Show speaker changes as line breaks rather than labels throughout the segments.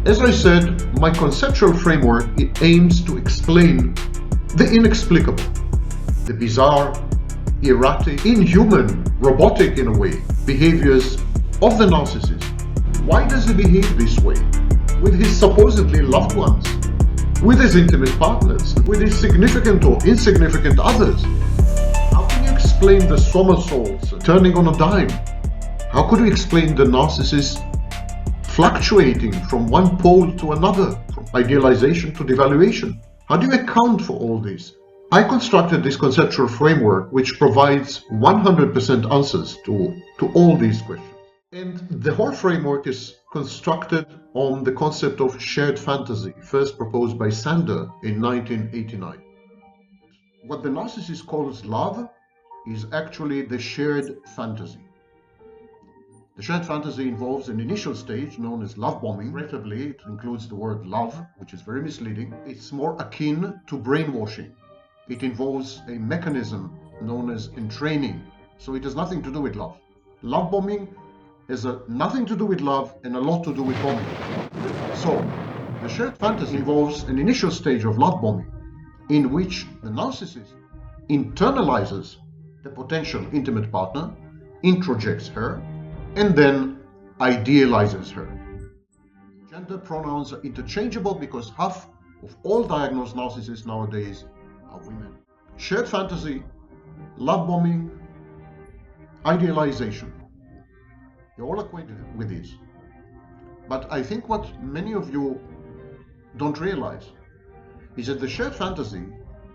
As I said, my conceptual framework aims to explain the inexplicable, the bizarre, erratic, inhuman, robotic in a way, behaviors of the narcissist. Why does he behave this way? With his supposedly loved ones, with his intimate partners, with his significant or insignificant others. How can you explain the somersaults turning on a dime? How could we explain the narcissist fluctuating from one pole to another, from idealization to devaluation? How do you account for all this? I constructed this conceptual framework which provides 100% answers to all these questions. And the whole framework is constructed on the concept of shared fantasy, first proposed by Sander in 1989. What the narcissist calls love is actually the shared fantasy. The shared fantasy involves an initial stage known as love bombing. Relatively, it includes the word love, which is very misleading. It's more akin to brainwashing. It involves a mechanism known as entraining, so it has nothing to do with love. Love bombing has nothing to do with love and a lot to do with bombing. So, the shared fantasy involves an initial stage of love bombing in which the narcissist internalizes the potential intimate partner, introjects her, and then idealizes her. Gender pronouns are interchangeable because half of all diagnosed narcissists nowadays are women. Shared fantasy, love bombing, idealization. You're all acquainted with this. But I think what many of you don't realize is that the shared fantasy,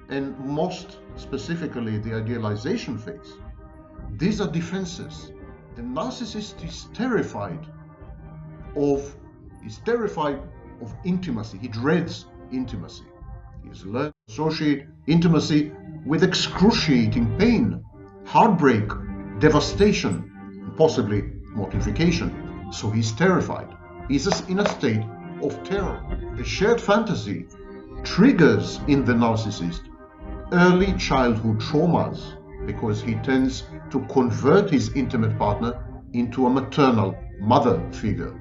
and most specifically the idealization phase, these are defenses. The narcissist is terrified of intimacy. He dreads intimacy. He has learned to associate intimacy with excruciating pain, heartbreak, devastation, and possibly mortification. So he's terrified. He's in a state of terror. The shared fantasy triggers in the narcissist early childhood traumas because he tends to convert his intimate partner into a maternal mother figure.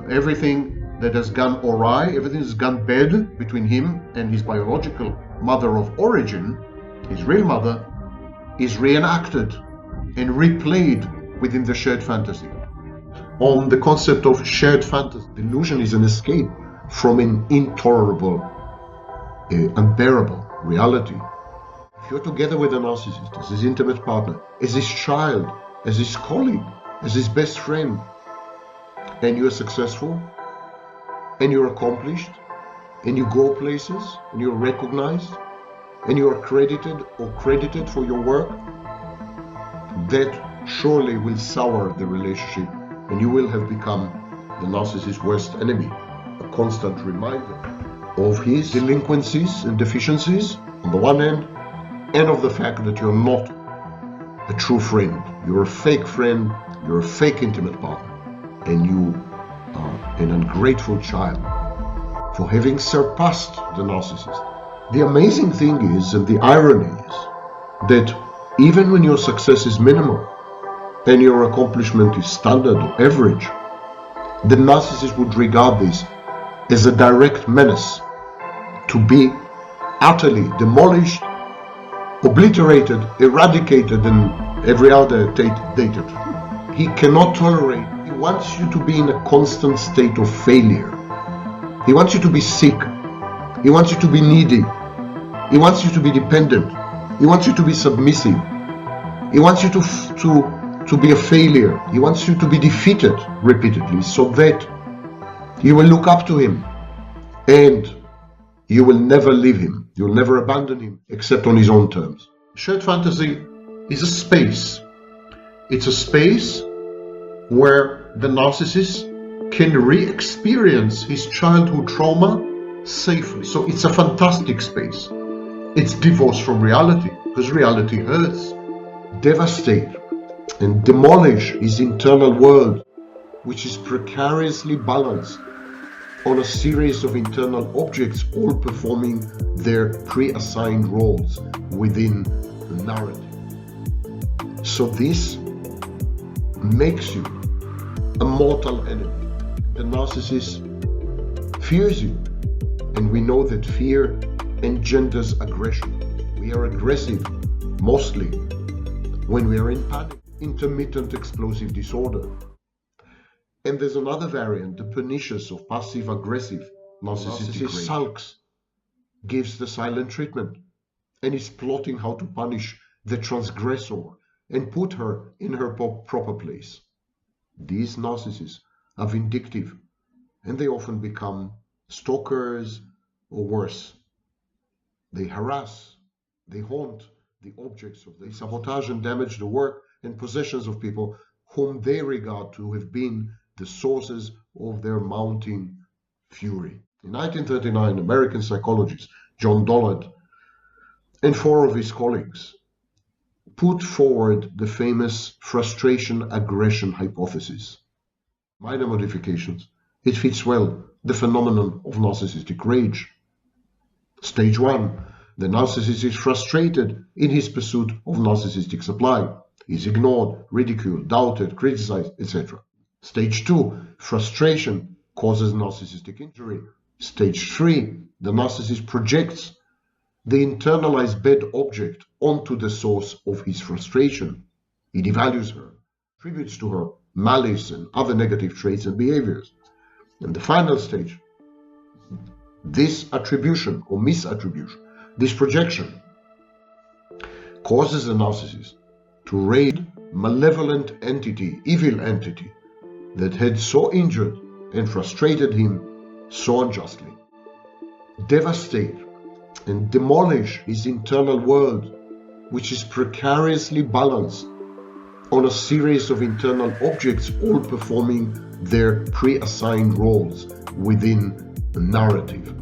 Everything that has gone awry, everything that's gone bad between him and his biological mother of origin, his real mother, is reenacted and replayed within the shared fantasy. On the concept of shared fantasy, delusion is an escape from an intolerable, unbearable reality. If you're together with a narcissist as his intimate partner, as his child, as his colleague, as his best friend, and you're successful, and you're accomplished, and you go places, and you're recognized, and you're credited for your work, that surely will sour the relationship, and you will have become the narcissist's worst enemy, a constant reminder of his delinquencies and deficiencies on the one hand, and of the fact that you're not a true friend. You're a fake friend, you're a fake intimate partner, and you are an ungrateful child for having surpassed the narcissist. The amazing thing is, and the irony is, that even when your success is minimal and your accomplishment is standard or average, the narcissist would regard this as a direct menace to be utterly demolished, obliterated, eradicated, and every other dated. He cannot tolerate. He wants you to be in a constant state of failure. He wants you to be sick. He wants you to be needy. He wants you to be dependent. He wants you to be submissive. He wants you to be a failure. He wants you to be defeated repeatedly so that you will look up to him and you will never leave him. You'll never abandon him except on his own terms. Shared fantasy is a space. It's a space where the narcissist can re-experience his childhood trauma safely. So it's a fantastic space. It's divorced from reality because reality hurts. Devastate and demolish his internal world, which is precariously balanced on a series of internal objects, all performing their pre-assigned roles within the narrative. So this makes you a mortal enemy. The narcissist fears you. And we know that fear engenders aggression. We are aggressive mostly when we are in panic. Intermittent explosive disorder. And there's another variant, the pernicious or passive-aggressive narcissistic sulks, gives the silent treatment, and is plotting how to punish the transgressor and put her in her proper place. These narcissists are vindictive, and they often become stalkers or worse. They harass, they haunt the objects of, they sabotage and damage the work and possessions of people whom they regard to have been the sources of their mounting fury. In 1939, American psychologist John Dollard and 4 of his colleagues put forward the famous frustration-aggression hypothesis. Minor modifications. It fits well the phenomenon of narcissistic rage. Stage 1. The narcissist is frustrated in his pursuit of narcissistic supply. He is ignored, ridiculed, doubted, criticized, etc. Stage 2. Frustration causes narcissistic injury. Stage 3. The narcissist projects the internalized bad object onto the source of his frustration. He devalues her, attributes to her malice and other negative traits and behaviors. And the final stage, this attribution or misattribution, this projection, causes the narcissist to raid malevolent entity, evil entity, that had so injured and frustrated him so unjustly. Devastate and demolish his internal world, which is precariously balanced on a series of internal objects, all performing their pre-assigned roles within the narrative.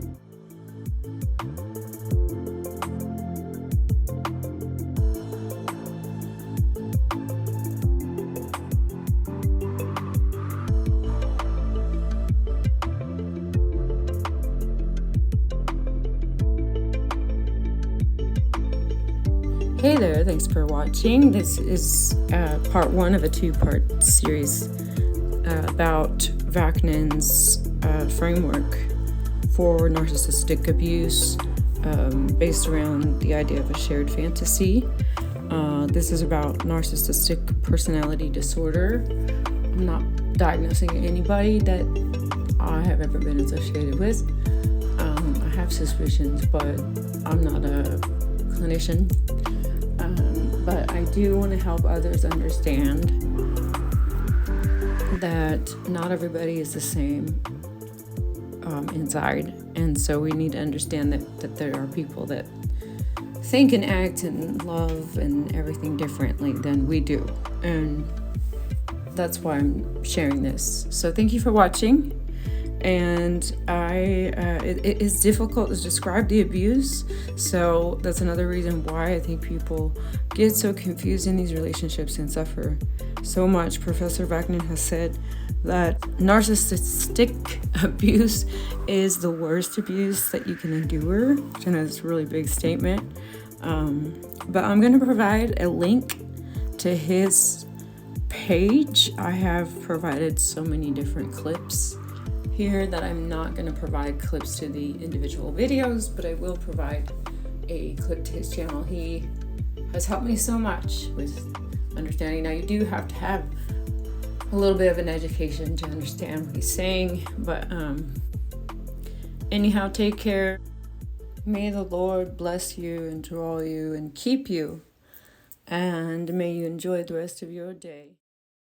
Hey there, thanks for watching. This is part 1 of a 2-part series about Vaknin's framework for narcissistic abuse based around the idea of a shared fantasy. This is about narcissistic personality disorder. I'm not diagnosing anybody that I have ever been associated with. I have suspicions, but I'm not a clinician. But I do want to help others understand that not everybody is the same inside. And so we need to understand that there are people that think and act and love and everything differently than we do. And that's why I'm sharing this. So thank you for watching. And it is difficult to describe the abuse, so that's another reason why I think people get so confused in these relationships and suffer so much. Professor Vaknin has said that narcissistic abuse is the worst abuse that you can endure, and that's a really big statement. But I'm going to provide a link to his page. I have provided so many different clips here that I'm not going to provide clips to the individual videos, but I will provide a clip to his channel. He has helped me so much with understanding. Now, you do have to have a little bit of an education to understand what he's saying, but anyhow, take care. May the Lord bless you and draw you and keep you, and may you enjoy the rest of your day.